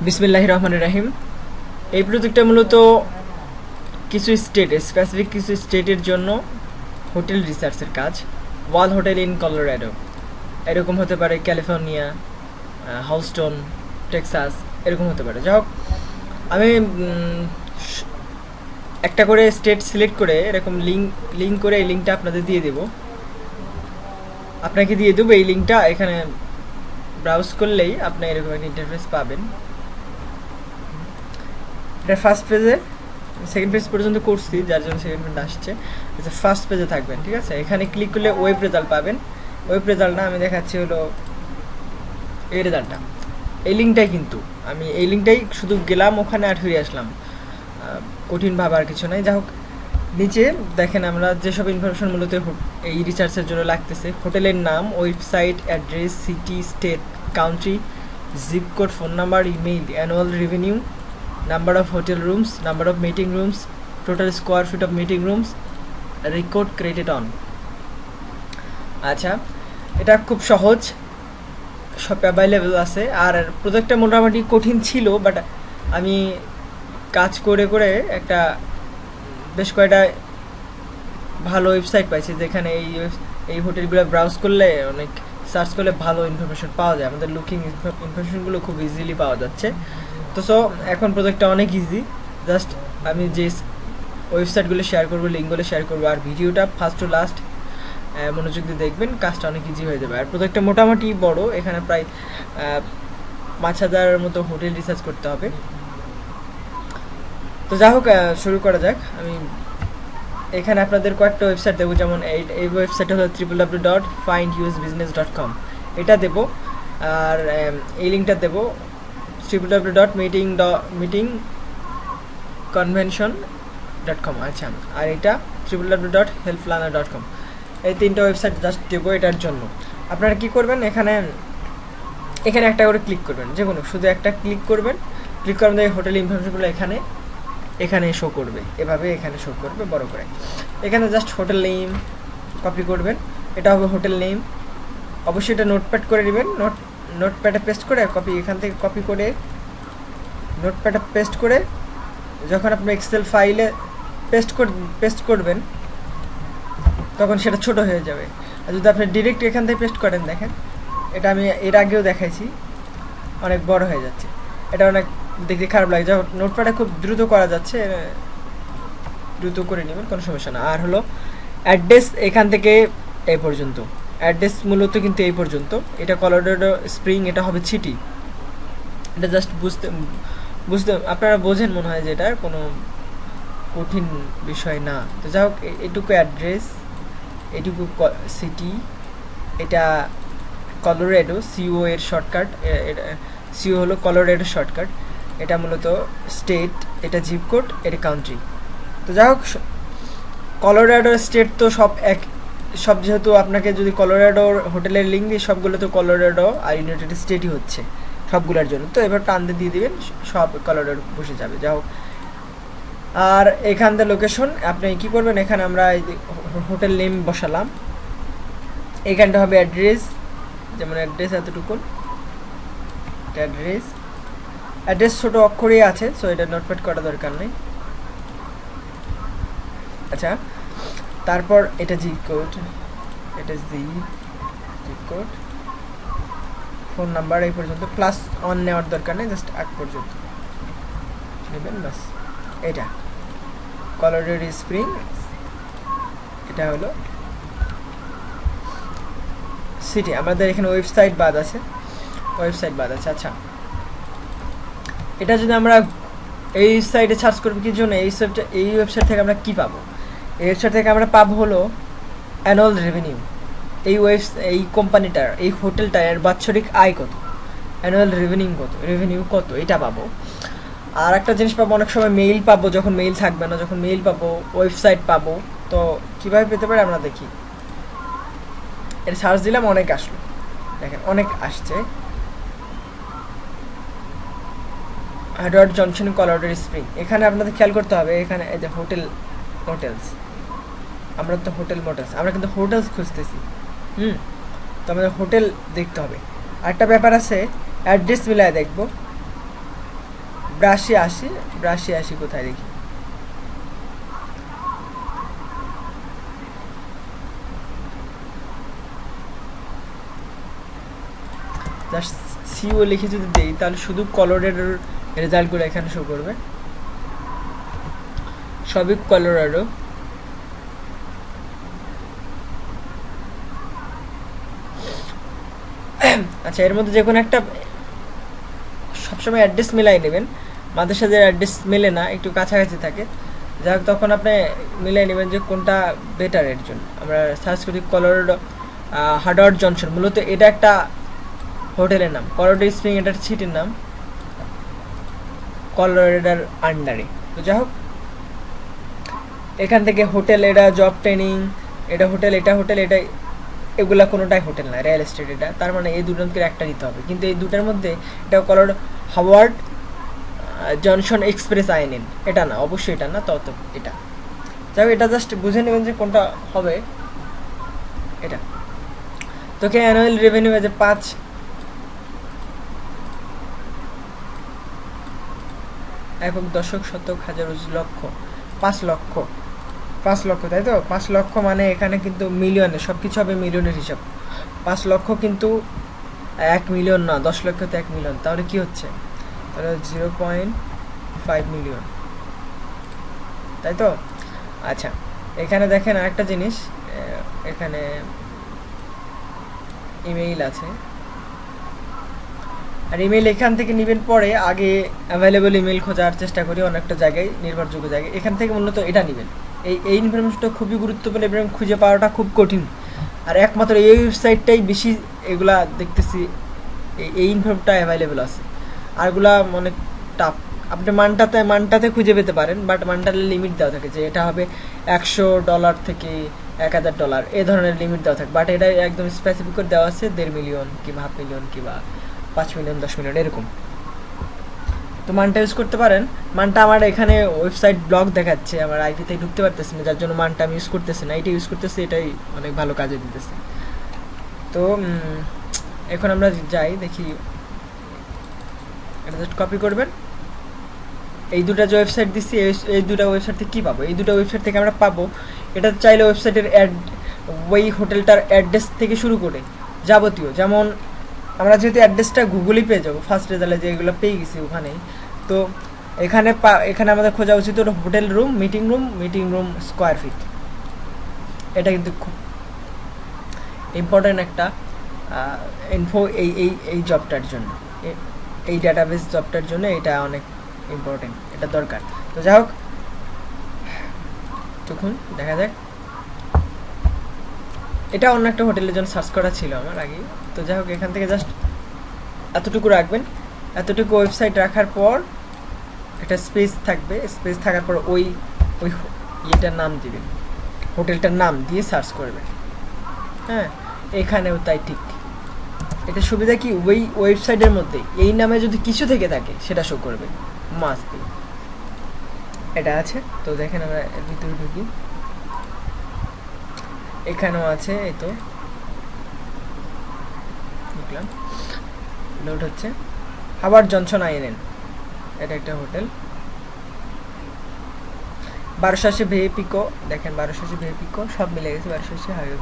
বিসমিল্লাহির রহমানির রহিম। এই প্রজেক্টটা মূলত কিছু স্পেসিফিক কিছু স্টেটের জন্য হোটেল রিসার্চের কাজ। ওয়াল হোটেল ইন কলোরাডো এরকম হতে পারে, ক্যালিফোর্নিয়া, হাউস্টন, টেক্সাস এরকম হতে পারে। যাই হোক, আমি একটা করে স্টেট সিলেক্ট করে এরকম লিঙ্ক করে এই লিঙ্কটা আপনাদের দিয়ে দেবো, আপনাকে দিয়ে দেবো এই লিঙ্কটা। এখানে ব্রাউজ করলেই আপনি এরকম একটা ইন্টারফেস পাবেন। এটা ফার্স্ট পেজে, সেকেন্ড পেজ পর্যন্ত করছি, যার জন্য সেকেন্ড পেজ আসছে। আচ্ছা, ফার্স্ট পেজে থাকবেন, ঠিক আছে। এখানে ক্লিক করলে ওয়েব রেজাল্ট পাবেন। ওয়েব রেজাল্টটা আমি দেখাচ্ছি হলো এই রেজাল্টটা, এই লিঙ্কটাই। কিন্তু আমি এই লিঙ্কটাই শুধু গেলাম ওখানে আর ফিরে আসলাম, কঠিন ভাবার কিছু নাই। যাই হোক, নিচে দেখেন আমরা যেসব ইনফরমেশন মূলত এই রিসার্চের জন্য লাগতেছে: হোটেলের নাম, website, address, city, state, country, zip code, phone number, email, annual revenue, number of hotel rooms, number of meeting rooms, total square feet of meeting rooms, record credit on. আচ্ছা, এটা খুব সহজ, সব অ্যাভেলেবেল আছে। আর প্রজেক্টটা মোটামুটি কঠিন ছিল, বাট আমি কাজ করে করে একটা বেশ কয়েকটা ভালো ওয়েবসাইট পাইছি, যেখানে এই হোটেলগুলো ব্রাউজ করলে, অনেক সার্চ করলে ভালো ইনফরমেশন পাওয়া যায়। আমাদের লুকিং ইনফরমেশনগুলো খুব ইজিলি পাওয়া যাচ্ছে। তো এখন প্রজেক্টটা অনেক ইজি। জাস্ট আমি যে ওয়েবসাইটগুলো শেয়ার করবো, লিঙ্কগুলো শেয়ার করবো, আর ভিডিওটা ফার্স্ট টু লাস্ট মনোযোগ দিয়ে দেখবেন, কাজটা অনেক ইজি হয়ে যাবে। আর প্রজেক্টটা মোটামুটি বড়, এখানে প্রায় 5,000-এর মতো হোটেল রিসার্চ করতে হবে। তো যাই হোক, শুরু করা যাক। আমি এখানে আপনাদের কয়েকটা ওয়েবসাইট দেবো, যেমন এই ওয়েবসাইট হলো www.findusbusiness.com, এটা দেবো। আর এই লিঙ্কটা দেবো www.meetingconvention.com। আচ্ছা, আর এটা www.helplanner.com। এই তিনটা ওয়েবসাইট জাস্ট দেবো এটার জন্য। আপনারা কি করবেন, এখানে একটা করে ক্লিক করবেন, যে কোনো শুধু একটা ক্লিক করবেন। ক্লিক করার মধ্যে হোটেল ইনফরমেশনগুলো এখানে শো করবে, এভাবে এখানে শো করবে বড় করে। এখানে জাস্ট হোটেল নেম কপি করবেন, এটা হবে হোটেল নেম। অবশ্যই এটা নোটপ্যাড করে নেবেন, নোটপ্যাডে পেস্ট করে এখান থেকে কপি করে নোটপ্যাডে পেস্ট করে যখন আপনি এক্সেল ফাইলে পেস্ট করবেন, তখন সেটা ছোট হয়ে যাবে। আর যদি আপনি ডিরেক্ট এখান থেকে পেস্ট করেন, দেখেন এটা আমি এর আগেও দেখাইছি, অনেক বড় হয়ে যাচ্ছে। এটা অনেক দেখতে খারাপ লাগে। যখন নোটপ্যাডে খুব দ্রুত করা যাচ্ছে, দ্রুত করে নেবেন, কোনো সমস্যা না। আর হলো অ্যাড্রেস, এখান থেকে এই পর্যন্ত অ্যাড্রেস মূলত কিন্তু এই পর্যন্ত। এটা কলোরাডো স্প্রিং, এটা হবে সিটি। এটা জাস্ট বুঝতে আপনারা বোঝেন মনে হয় যে এটা কোনো কঠিন বিষয় না। তো যাই হোক, এটুকু অ্যাড্রেস, এটুকু সিটি, এটা কলোরাডো, সিও এর শর্টকাট, সিও হলো কলোরাডো শর্টকাট। এটা মূলত স্টেট, এটা জিপ কোড, এটা কান্ট্রি। তো যাই হোক, কলোরাডো স্টেট তো সব যেহেতু আপনাকে যদি কলোরাডোর হোটেলের লিঙ্ক দিই, সবগুলো তো কলোরাডো আর ইউনাইটেড স্টেটই হচ্ছে সবগুলোর জন্য। তো এবার টানতে দিয়ে দিবেন, সব কলোরাডো বসে যাবে। যাই হোক, আর এখান থেকে লোকেশন আপনি কি করবেন, এখানে আমরা হোটেল নেম বসালাম, এখানটা হবে অ্যাড্রেস, যেমন অ্যাড্রেস এতটুকু অ্যাড্রেস ছোট অক্ষরেই আছে, সো এটা নোটপ্যাড করা দরকার নেই। আচ্ছা, তারপর এটা জিপ কোড, এটা জিপ কোড, ফোন নাম্বার এই পর্যন্ত, প্লাস অন নেওয়ার দরকার নেই, জাস্ট আগ পর্যন্ত নেবেন বাস। এটা কলোরাডো স্প্রিং, এটা হলো সিটি। আমাদের এখানে ওয়েবসাইট বাদ আছে। আচ্ছা, এটা যদি আমরা এই সাইটে সার্চ করবো কি জন্য, এই ওয়েবসাইট থেকে আমরা কি পাবো? এই ওয়েবসাইট থেকে আমরা পাবো হলো অ্যানুয়াল রেভিনিউ। এই কোম্পানিটার, এই হোটেলটার বাৎসরিক আয় কত, অ্যানুয়াল রেভিনিউ কত, এটা পাবো। আর একটা জিনিস পাবো, অনেক সময় মেইল পাবো, যখন মেইল থাকবে না, যখন মেইল পাবো, ওয়েবসাইট পাবো। তো কীভাবে পেতে পারি আমরা দেখি। এটা সার্চ দিলাম, অনেক আসলো, দেখেন অনেক আসছে। Hardware Johnson, Colorado spring. এখানে আপনাদের খেয়াল করতে হবে, এখানে এই যে হোটেলস, আমরা তো আমরা কিন্তু হোটেলস খুঁজতেছি। তো আমাদের হোটেল দেখতে হবে। আরেকটা ব্যাপার আছে, অ্যাড্রেস মিলায় দেখবো। 82 কোথায় দেখি, জাস্ট সিও লিখে যদি দেই তাহলে শুধু কলোরাডোর রেজাল্টগুলো এখানে শো করবে, সবই কলোরাডো। আচ্ছা, এর মধ্যে যে কোনো একটা সবসময় অ্যাড্রেস মিলাই নেবেন, মাদ্রাসাদের অ্যাড্রেস মেলে না, একটু কাছাকাছি থাকে, যাই হোক তখন আপনি মিলাই নেবেন যে কোনটা বেটার এর জন্য। আমরা সার্চ করি কলোরাডো হার্ডওয়ার্ড জনসন, মূলত এটা একটা হোটেলের নাম, কলোরাডো স্প্রিং এটার সিটির নাম, কলোরাডোর আন্ডারে। তো যাই হোক এখান থেকে হোটেল, এটা জব ট্রেনিং, এটা হোটেল, এটা হোটেল, এটা এগুলা কোনোটাই হোটেল না, রিয়েল এস্টেট এটা, তার মানে এই দুটোর মধ্যে একটা নিতে হবে। কিন্তু এই দুটার মধ্যে এটা Colorado Howard Johnson express INN, এটা না, অবশ্যই এটা না, তত এটা। যাই হোক এটা জাস্ট বুঝে নেবেন যে কোনটা হবে এটা। তোকে অ্যানুয়াল রেভিনিউ আছে 5 একক, দশক, শতক, হাজার, লক্ষ, 5 লক্ষ, 5 লক্ষ, তাই তো? 5 লক্ষ মানে এখানে কিন্তু মিলিয়নে, সব কিছু হবে মিলিয়নের হিসাব। 5 লক্ষ কিন্তু 1 মিলিয়ন না, 10 লক্ষ তো 1 মিলিয়ন, তাহলে কি হচ্ছে? তাহলে 0.5 মিলিয়ন, তাই তো? আচ্ছা, এখানে দেখেন আরেকটা জিনিস, এখানে ইমেইল আছে, আর ইমেইল এখান থেকে নেবেন পরে, আগে অ্যাভেলেবল ইমেল খোঁজার চেষ্টা করি অনেকটা জায়গায়, নির্ভরযোগ্য জায়গায়, এখান থেকে মূলত এটা নেবেন। এই ইনফরমেশনটা খুবই গুরুত্বপূর্ণ এবং খুঁজে পাওয়াটা খুব কঠিন, আর একমাত্র এই ওয়েবসাইটটাই বেশি এগুলা দেখতেছি এই ইনফরমেশনটা অ্যাভেলেবল আছে, আরগুলা অনেক টাফ। আপনি মানটাতে খুঁজে পেতে পারেন, বাট মানটার লিমিট দেওয়া থাকে যে এটা হবে $100 থেকে $1000, এই ধরনের লিমিট দেওয়া থাকে, বাট এটা একদম স্পেসিফিক করে দেওয়া আছে 1.5 মিলিয়ন কিংবা 0.5 মিলিয়ন কিংবা 5 মিলিয়ন, 10 মিলিয়ন এরকম। তো মানটা ইউজ করতে পারেন। মানটা আমার এখানে ওয়েবসাইট ব্লগ দেখাচ্ছে, আমার আইপিতে ঢুকতে পারতেছি না, যার জন্য মানটা আমি ইউজ করতেছি না, এটা ইউজ করতেছি, এটাই অনেক ভালো কাজে দিতেছে। তো এখন আমরা যাই দেখি, এটা জাস্ট কপি করবেন। এই দুটো যে ওয়েবসাইট দিচ্ছি, এই দুটো ওয়েবসাইট থেকে কী পাবো? এই দুটো ওয়েবসাইট থেকে আমরা পাবো, এটা চাইলে ওয়েবসাইটের ওই হোটেলটার অ্যাড্রেস থেকে শুরু করে যাবতীয়, যেমন আমরা যেহেতু অ্যাড্রেসটা গুগলেই পেয়ে যাবো, ফার্স্ট রেজাল্টে যেগুলো পেয়ে গেছি ওখানেই, তো এখানে আমাদের খোঁজা উচিত ওটা hotel room, meeting room square feet. এটা কিন্তু খুব ইম্পর্ট্যান্ট একটা ইনফো এই জবটার জন্য, এই ডাটাবেস জবটার জন্য এটা অনেক ইম্পর্টেন্ট, এটা দরকার। তো যাই হোক তখন দেখা যাক, এটা অন্য একটা হোটেলের জন্য সার্চ করা ছিল আমার আগে। তো যাই হোক এখান থেকে জাস্ট এতটুকু রাখবেন, এতটুকু ওয়েবসাইট রাখার পর একটা স্পেস থাকবে, স্পেস থাকার পর ওই ইয়েটার নাম দিবেন, হোটেলটার নাম দিয়ে সার্চ করবেন। হ্যাঁ, এখানেও তাই ঠিক। এটা সুবিধা কি, ওই ওয়েবসাইটের মধ্যে এই নামে যদি কিছু থেকে থাকে সেটা শো করবে, মাস্ট বি, এটা আছে। তো দেখেন আমরা এর ভিতরে ঢুকি, এখানেও আছে, এই তো দেখলাম লোড হচ্ছে, হাওয়ার্ড জনসন আইএনএন, এটা একটা হোটেল। 1280 ভিএপিকো, দেখেন 1280 ভিএপিকো সব মিলে গেছে, 1280 হাইওয়ে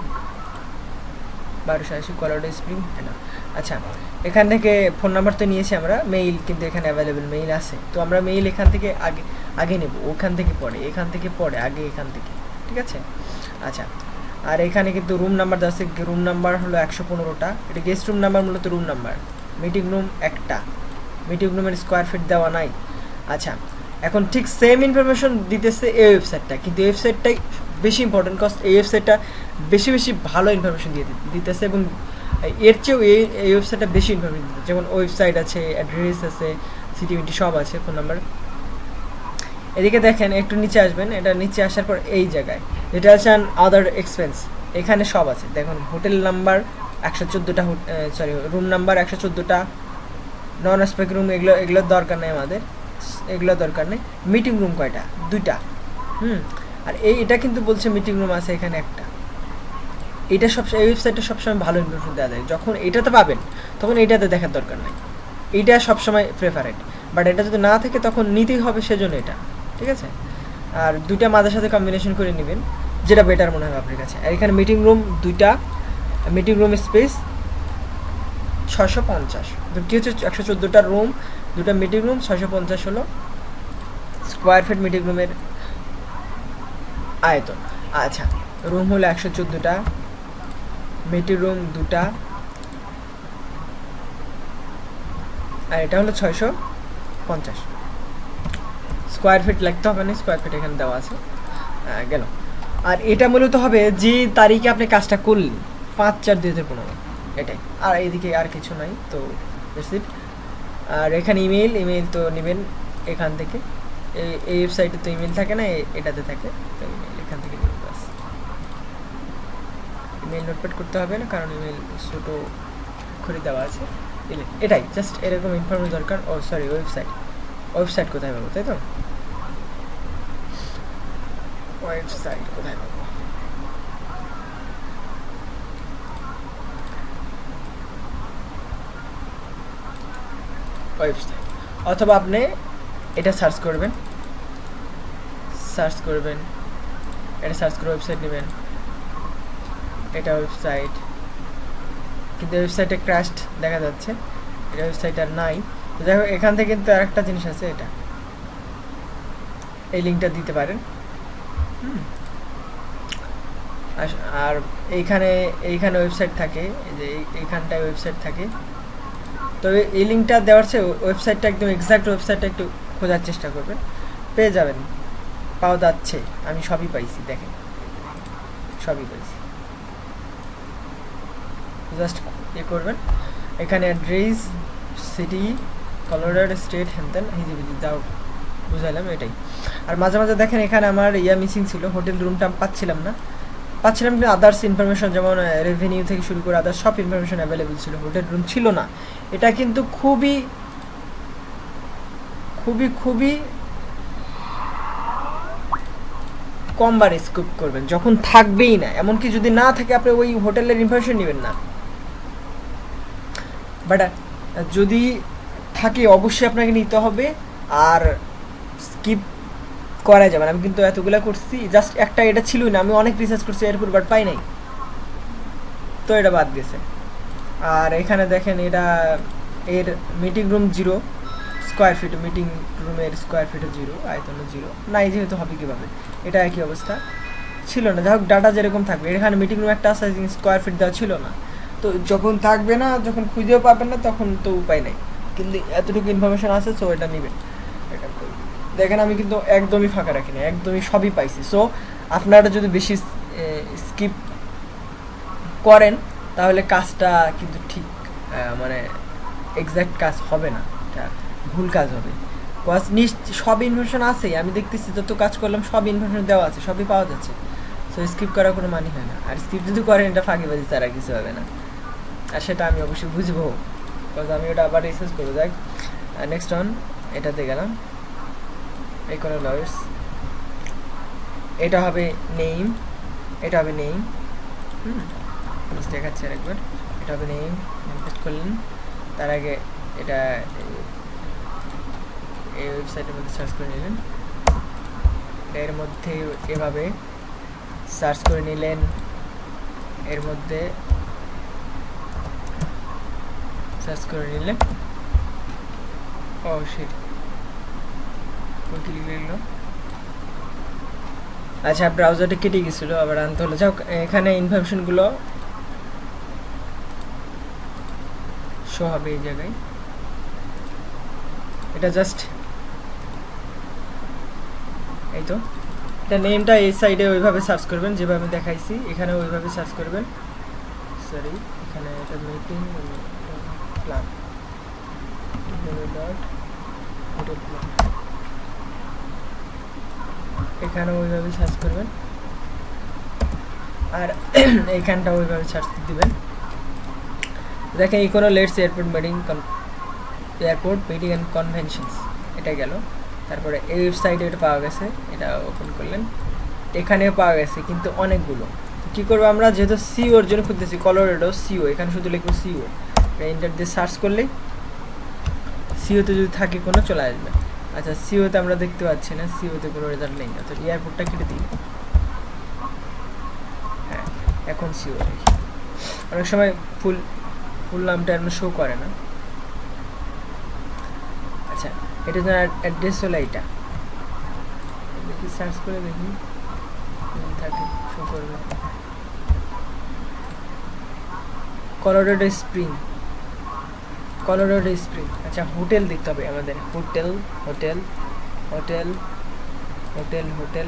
1280 কলোরাডো স্প্রিং, না। আচ্ছা, এখান থেকে ফোন নাম্বার তো নিয়েছি আমরা, মেইল কিন্তু এখানে অ্যাভেলেবেল মেইল আছে, তো আমরা মেইল এখান থেকে আগে নেব, ওখান থেকে পরে, এখান থেকে পরে, আগে এখান থেকে, ঠিক আছে? আচ্ছা, আর এখানে কিন্তু রুম নাম্বার দেওয়া আছে, রুম নাম্বার হলো 115টা, এটা গেস্ট রুম নাম্বার, মূলত রুম নাম্বার। মিটিং রুম একটা, মিটিং রুমের স্কোয়ার ফিট দেওয়া নাই। আচ্ছা, এখন ঠিক সেম ইনফরমেশন দিতেছে এই ওয়েবসাইটটা, কিন্তু এই ওয়েবসাইটটাই বেশি ইম্পর্টেন্ট, কজ এই ওয়েবসাইটটা বেশি ভালো ইনফরমেশন দিতেছে, এবং এর চেয়েও এই ওয়েবসাইটটা বেশি ইনফরমেশন দিতেছে, যেমন ওয়েবসাইট আছে, অ্যাড্রেস আছে, সিটিভিটি সব আছে, ফোন নাম্বার। এদিকে দেখেন একটু নিচে আসবেন, এটা নিচে আসার পর এই জায়গায় যেটা আছে আদার এক্সপেন্স, এখানে সব আছে। দেখুন হোটেল নাম্বার 114টা, সরি রুম নাম্বার 114টা, নন স্পেক রুম, এগুলোর দরকার নেই আমাদের, এগুলো দরকার নেই। মিটিং রুম কয়টা? 2টা। আর এটা কিন্তু বলছে মিটিং রুম আছে এখানে একটা। এটা এই ওয়েবসাইটে সবসময় ভালো ইনফরমেশন দেওয়া যায়, যখন এটাতে পাবেন তখন এইটাতে দেখার দরকার নেই, এইটা সবসময় প্রেফারেন্ট। বাট এটা যদি না থাকে তখন নিতেই হবে, সেজন্য এটা, ঠিক আছে। আর দুইটা মাঝের সাথে কম্বিনেশন করে নেবেন, যেটা বেটার মনে হবে আপনার কাছে। আর এখানে মিটিং রুম দুইটা, মিটিং রুম স্পেস 650, তো কী হচ্ছে 114টা রুম, দুটা মিটিং রুম, 650 হলো স্কোয়ার ফিট মিটিং রুমের আয়তন। আচ্ছা, রুম হলো 114টা, মিটিং রুম দুটা, আর এটা হলো 650 স্কোয়ার ফিট। লিখতে হবে না, স্কোয়ার ফিট এখানে দেওয়া আছে, গেল। আর এটা মূলত হবে যে তারিখে আপনি কাজটা করলেন, 5/4/2015, এটাই। আর এইদিকে আর কিছু নাই, তো দ্যাটস। আর এখানে ইমেল তো নেবেন এখান থেকে, এই ওয়েবসাইটে তো ইমেল থাকে না, এটাতে থাকে, তো ইমেল এখান থেকে নেবেন বাস। ইমেল নোটপ্যাড করতে হবে না, কারণ ইমেল ছোটো করে দেওয়া আছে। এটাই জাস্ট এরকম ইনফরমেশন দরকার। ও সরি, ওয়েবসাইট কোথায় পাবো, তাই তো? ওয়েবসাইট কোথায় পাবো? ওয়েবসাইট, অথবা আপনি এটা সার্চ করবেন, এটা সার্চ করে ওয়েবসাইট নেবেন, এটা ওয়েবসাইট, কিন্তু ওয়েবসাইটে ক্র্যাশড দেখা যাচ্ছে, এটা ওয়েবসাইট আর নাই। তো দেখো এখান থেকে কিন্তু আরেকটা জিনিস আছে, এটা এই লিঙ্কটা দিতে পারেন। আর এইখানে ওয়েবসাইট থাকে, যে এইখানটায় ওয়েবসাইট থাকে। তো এই লিঙ্কটা দেওয়ার চেয়ে ওয়েবসাইটটা একদম এক্সাক্ট ওয়েবসাইটটা একটু খোঁজার চেষ্টা করবেন, পেয়ে যাবেন, পাওয়া যাচ্ছে। আমি সবই পাইছি, দেখেন সবই পাইছি। জাস্ট করবেন, এখানে অ্যাড্রেস, সিটি, কলোরাডো স্টেট, হ্যান হিজিবিজি দাও, বুঝাইলাম এটাই। আর মাঝে মাঝে দেখেন এখানে আমার মিসিং ছিল, হোটেল রুমটা পাচ্ছিলাম কিন্তু আদার্স ইনফরমেশন যেমন রেভিনিউ থেকে শুরু করে আদার্স সব ইনফরমেশন অ্যাভেলেবেল ছিল, হোটেল রুম ছিল না। এটা কিন্তু খুবই খুবই খুবই কমবার স্কুপ করবেন, যখন থাকবেই না, এমনকি যদি না থাকে আপনি ওই হোটেলের ইনফরমেশন নেবেন না। বাট যদি থাকে অবশ্যই আপনাকে নিতে হবে, আর স্কিপ করা যাবে না। আমি কিন্তু এতগুলো করছি, জাস্ট একটা এটা ছিলই না, আমি অনেক রিসার্চ করছি এরপর, বাট পাই নাই, তো এটা বাদ গেছে। আর এখানে দেখেন এটা এর meeting room 0 square feet, meeting রুমের স্কোয়ার ফিটও 0, আয়তনও 0 নাই, যেহেতু হবে কীভাবে, এটা একই অবস্থা ছিল না। যাই হোক, ডাটা যেরকম থাকবে, এখানে মিটিং রুম একটা আছে, স্কোয়ার ফিট দেওয়া ছিল না, তো যখন থাকবে না, যখন খুঁজেও পাবেন না, তখন তো উপায় নেই, কিন্তু এতটুকু ইনফরমেশন আছে, সো এটা নেবেন। এটা দেখেন আমি কিন্তু একদমই ফাঁকা রাখিনি, একদমই সবই পাইছি। সো আপনারা যদি বেশি স্কিপ করেন তাহলে কাজটা কিন্তু ঠিক মানে এক্স্যাক্ট কাজ হবে না, এটা ভুল কাজ হবে। সব ইনফরমেশন আছে, আমি দেখতেছি যত কাজ করলাম সব ইনফরমেশন দেওয়া আছে, সবই পাওয়া যাচ্ছে। সো স্কিপ করার কোনো মানে হয় না, আর স্কিপ যদি করেন এটা ফাঁকিবাজি ছাড়া কিছু হবে না, আর সেটা আমি অবশ্যই বুঝবো, বিকজ আমি ওটা আবার রিসার্চ করবো। যাই নেক্সট অন, এটাতে গেলাম, ইকোনমিক্স, এটা হবে নেম, দেখাচ্ছি আরেকবার, এটা হবে নেম, ইনপুট করলেন, তার আগে এটা এই ওয়েবসাইটের মধ্যে সার্চ করে নিলেন, এর মধ্যে এভাবে সার্চ করে নিলেন, এর মধ্যে সার্চ করে নিলেন, ও শিট, ক্লিক হলো। আচ্ছা, ব্রাউজারটা কেটে গেছিলো, আবার আনতে হলো। যাও, এখানে ইনফরমেশনগুলো শো হবে এই জায়গায়, এটা জাস্ট এই তো, এটা নেমটা এই সাইডে ওইভাবে সার্চ করবেন যেভাবে দেখাইছি, এখানে ওইভাবে সার্চ করবেন। সরি, এখানে এটা মিটিং প্ল্যান, এখানে ওইভাবে সার্চ করবেন, আর এইখানটা ওইভাবে সার্চ দিবেন। দেখেন Econo let's airport meeting and conventions, এটা গেল। তারপরে এই ওয়েবসাইটে এটা পাওয়া গেছে, এটা ওপেন করলেন, এখানেও পাওয়া গেছে, কিন্তু অনেকগুলো। কী করবো আমরা, যেহেতু সিওর জন্য খুঁজতেছি, কলোরাডো সিও, এখানে শুধু লিখবো সিও, ইন্টার দিয়ে সার্চ করলেই সিওতে যদি থাকে কোনো চলে আসবে। আচ্ছা সিওতে আমরা দেখতে পাচ্ছি না, সিওতে কোনো রেজাল্ট নেই। আচ্ছা এয়ারপোর্টটা কেটে দিই। হ্যাঁ এখন সিও দেখি, অনেক সময় ফুল নামটা এমন শো করে না। আচ্ছা এটা যেন অ্যাড্রেস হলো এইটা, দেখি সার্চ করে দেখি থাকে শো করবে। Colorado spring, Colorado spring. আচ্ছা হোটেল দেখতে হবে আমাদের, hotel hotel hotel hotel hotel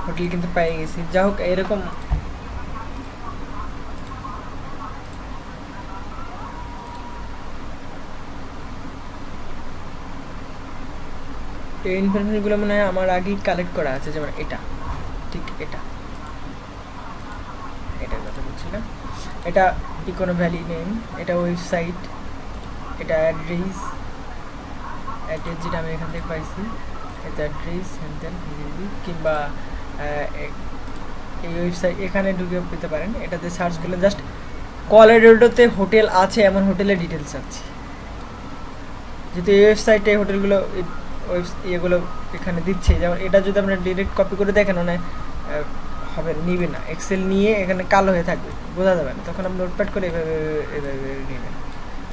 hotel কিন্তু পেয়ে গেছি। যা হোক এরকম এই ইনফরমেশনগুলো মনে হয় আমার আগেই কালেক্ট করা আছে, যেমন এটা ঠিক এটা, এটার কথা বলছিলাম। এটা ইকোনো ভ্যালি নেম, এটা ওয়েবসাইট, এটা অ্যাড্রেস যেটা আমি এখান থেকে পাইছি, এটা অ্যাড্রেস কিংবা এই ওয়েবসাইট এখানে ঢুকে পেতে পারেন। এটাতে সার্চ করলে জাস্ট কলোরাডোতে হোটেল আছে এমন হোটেলের ডিটেলস আছে। যেহেতু এই ওয়েবসাইটে হোটেলগুলো এগুলো এখানে দিচ্ছে, যেমন এটা যদি আপনার ডিরেক্ট কপি করে দেখেন মানে হবে নিবে না, এক্সেল নিয়ে এখানে কালো হয়ে থাকবে, বোঝা যাবে না, তখন আপনি নোটপ্যাড করে এভাবে এভাবে নেবেন।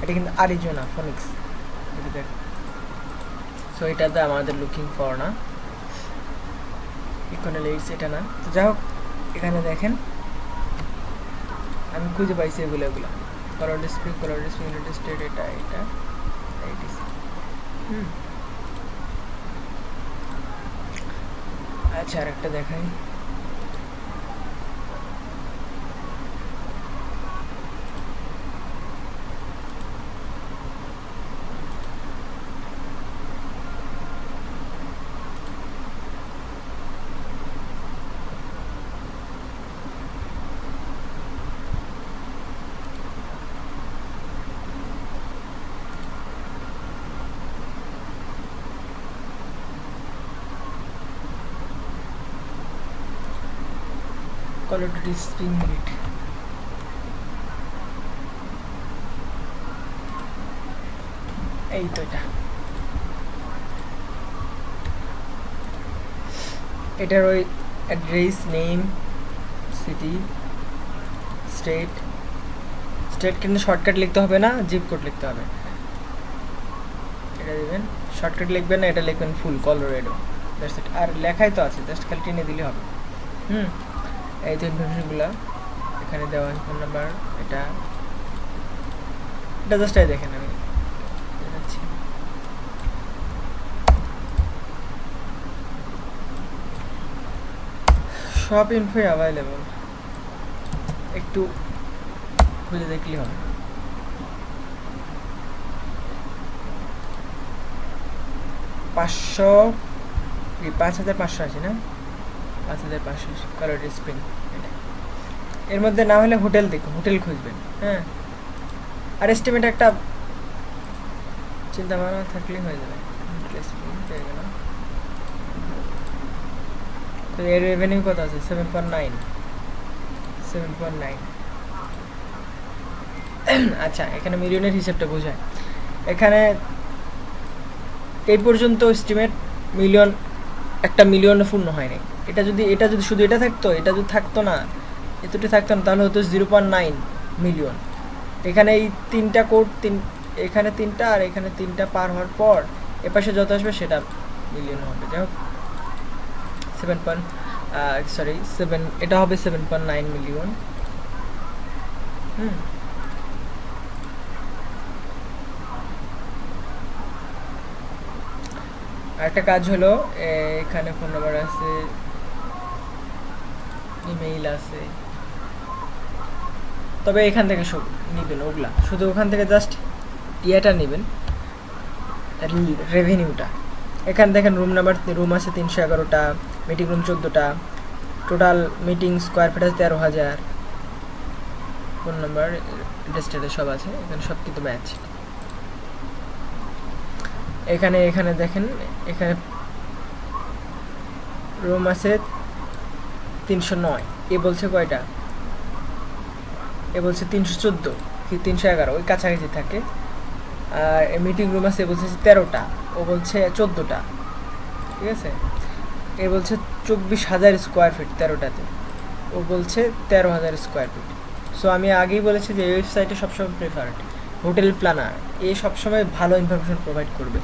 এটা কিন্তু আরিজোনা ফোনিক্স, সো এটাতে আমাদের লুকিং ফর না, ইকোনোলিটস এটা না। তো যাই হোক এখানে দেখেন আমি খুঁজে পাইছি এগুলো কলোরাডো স্প্রিং ইউনাইটেড স্টেট, এটা এটা আইটিসি। আচ্ছা আরেকটা দেখাই, কলোরাডো স্প্রিং মিনিট। এই তো এটার ওই অ্যাড্রেস নেম সিটি স্টেট কিন্তু শর্টকাট লিখতে হবে না, জিপ কোড লিখতে হবে। এটা দিবেন, শর্টকাট লিখবেন না, এটা লিখবেন ফুল কলোরাডো, দ্যাটস ইট। আর লেখাই তো আছে, জাস্ট খালি টেনে দিলে হবে। এই তো ইনফরমেশনগুলো এখানে দেওয়া, ফোন নাম্বার, এটা জাস্ট দেখেন আমি দেখাচ্ছি। সব ইনফোই অ্যাভেলেবল, একটু খুঁজে দেখলেই হবে। পাঁচশো 5580 আছে না, 5580 কলোরাডো স্প্রিং। এর মধ্যে না হলে হোটেল দেখুন, হোটেল খুঁজবেন। হ্যাঁ আর এস্টিমেট একটা চিন্তা ভাবনা থাকলেই হয়ে যাবে। তো এর রেভিনিউ কত আছে? 7.9। আচ্ছা এখানে মিলিয়নের হিসেবটা বোঝায়। এখানে এই পর্যন্ত এস্টিমেট মিলিয়ন, একটা মিলিয়নে পূর্ণ হয়নি। এটা যদি শুধু এটা থাকতো, এটা যদি থাকতো না, এতটা থাকতো না, তাহলে হতো 0.9 মিলিয়ন। এখানে এই তিনটা কোড, এখানে তিনটা আর এখানে তিনটা পার হওয়ার পর এপাশে যত আসবে সেটা মিলিয়ন হবে। যাই হোক 7 এটা হবে 7.9 মিলিয়ন। আরেকটা কাজ হলো, এখানে ফোন নাম্বার আছে, ইমেইল আছে, তবে এখান থেকে সব নেবেন ওগুলা, শুধু ওখান থেকে জাস্ট ইয়েটা নেবেন, রেভিনিউটা। এখানে দেখেন রুম আছে 311টা, মিটিং রুম 14টা, টোটাল মিটিং স্কোয়ার ফিট আছে 13,000, ফোন নাম্বার রেজিস্টারে সব আছে, এখানে সব কিন্তু ম্যাচ। এখানে দেখেন, এখানে রুম আছে 309, এ বলছে কয়টা এ বলছে 314 কি 311 ওই কাছাকাছি থাকে। আর মিটিং রুম আছে, এ বলছে 13টা, ও বলছে 14টা, ঠিক আছে। এ বলছে 24,000 স্কোয়ার ফিট 13টাতে, ও বলছে 13,000 স্কোয়ার ফিট। সো আমি আগেই বলেছি যে এই ওয়েবসাইটে সবসময় প্রেফারেড হোটেল প্ল্যানার, এ সবসময় ভালো ইনফরমেশন প্রোভাইড করবে,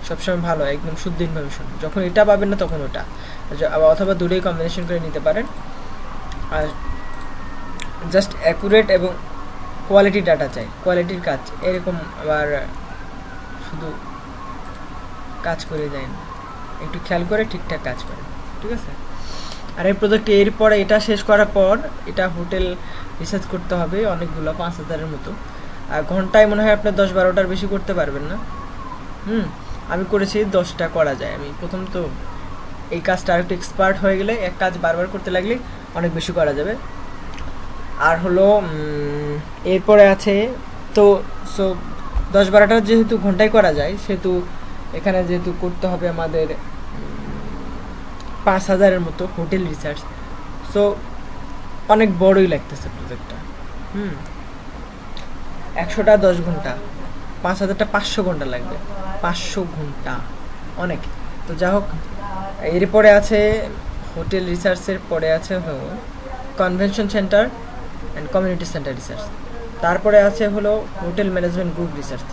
সবসময় ভালো একদম শুদ্ধ ইনফরমেশন। যখন এটা পাবেন না তখন ওটা, অথবা দুটোই কম্বিনেশন করে নিতে পারেন। আর জাস্ট অ্যাকুরেট এবং কোয়ালিটি ডাটা চাই, কোয়ালিটির কাজ, এরকম আবার শুধু কাজ করে যায় না, একটু খেয়াল করে ঠিকঠাক কাজ করে, ঠিক আছে। আর এই প্রজেক্ট এরপরে এটা শেষ করার পর এটা হোটেল রিসার্চ করতে হবে অনেকগুলো, 5,000-এর মতো। আর ঘন্টায় মনে হয় আপনার 10-12টার বেশি করতে পারবেন না। আমি করেছি 10টা করা যায়। আমি প্রথম তো এই কাজটা আর একটু এক্সপার্ট হয়ে গেলে এক কাজ বারবার করতে লাগলে অনেক বেশি করা যাবে। আর হলো এরপরে আছে তো, সো 10-12টা যেহেতু ঘন্টায় করা যায়, সেহেতু এখানে যেহেতু করতে হবে আমাদের 5,000-এর মতো হোটেল রিসার্চ, সো অনেক বড়ই লাগতেছে প্রজেক্টটা। 100টা 10 ঘন্টা, 5,000টা 500 ঘন্টা লাগবে, 500 ঘন্টা অনেক। তো যা হোক, এরপরে আছে হোটেল রিসার্চের পরে আছে convention centre and community centre research, তারপরে আছে হলো হোটেল ম্যানেজমেন্ট গ্রুপ রিসার্চ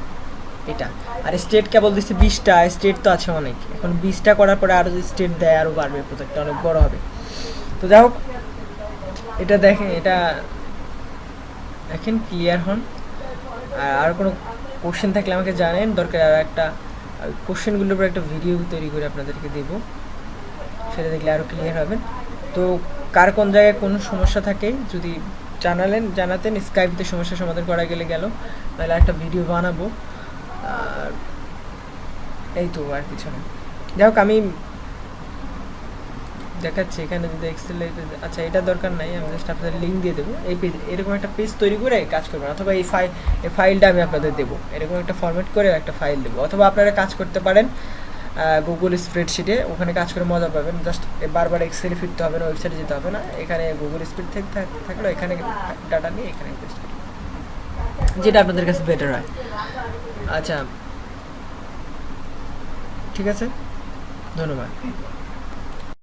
এটা। আর স্টেট কেবল দিচ্ছে 20টা, স্টেট তো আছে অনেক, এখন 20টা করার পরে আরও যদি স্টেট দেয় আরও বাড়বে, প্রজেক্টটা অনেক বড় হবে। তো যাই হোক, এটা দেখেন, এটা দেখেন, ক্লিয়ার হন। আর কোনো কোশ্চেন থাকলে আমাকে জানেন, দরকার আর একটা কোশ্চেনগুলোর উপর একটা ভিডিও তৈরি করে আপনাদেরকে দেবো, সেটা দেখলে আরও ক্লিয়ার হবেন। তো কার কোন জায়গায় কোনো সমস্যা থাকে যদি জানাতেন, স্কাইপতে সমস্যার সমাধান করা গেলে গেল, তাহলে একটা ভিডিও বানাবো। আর এই তো, আর কিছু না। যাই হোক, আমি দেখাচ্ছি এখানে যদি এক্সেলে, আচ্ছা এটা দরকার নাই, আমি জাস্ট আপনাদের লিঙ্ক দিয়ে দেবো। এই পেজ, এরকম একটা পেজ তৈরি করে কাজ করবেন, অথবা এই ফাইলটা আমি আপনাদের দেবো, এরকম একটা ফরম্যাট করে একটা ফাইল দেবো। অথবা আপনারা কাজ করতে পারেন গুগল স্প্রেডশিটে, ওখানে কাজ করে মজা পাবেন। জাস্ট বারবার এক্সেলে ফিরতে হবে না, ওয়েবসাইটে যেতে হবে না, এখানে গুগল স্প্রেড থাকলো, এখানে ডাটা নিয়ে এখানে পেস্ট করি, যেটা আপনাদের কাছে বেটার হয়। আচ্ছা, ঠিক আছে, ধন্যবাদ।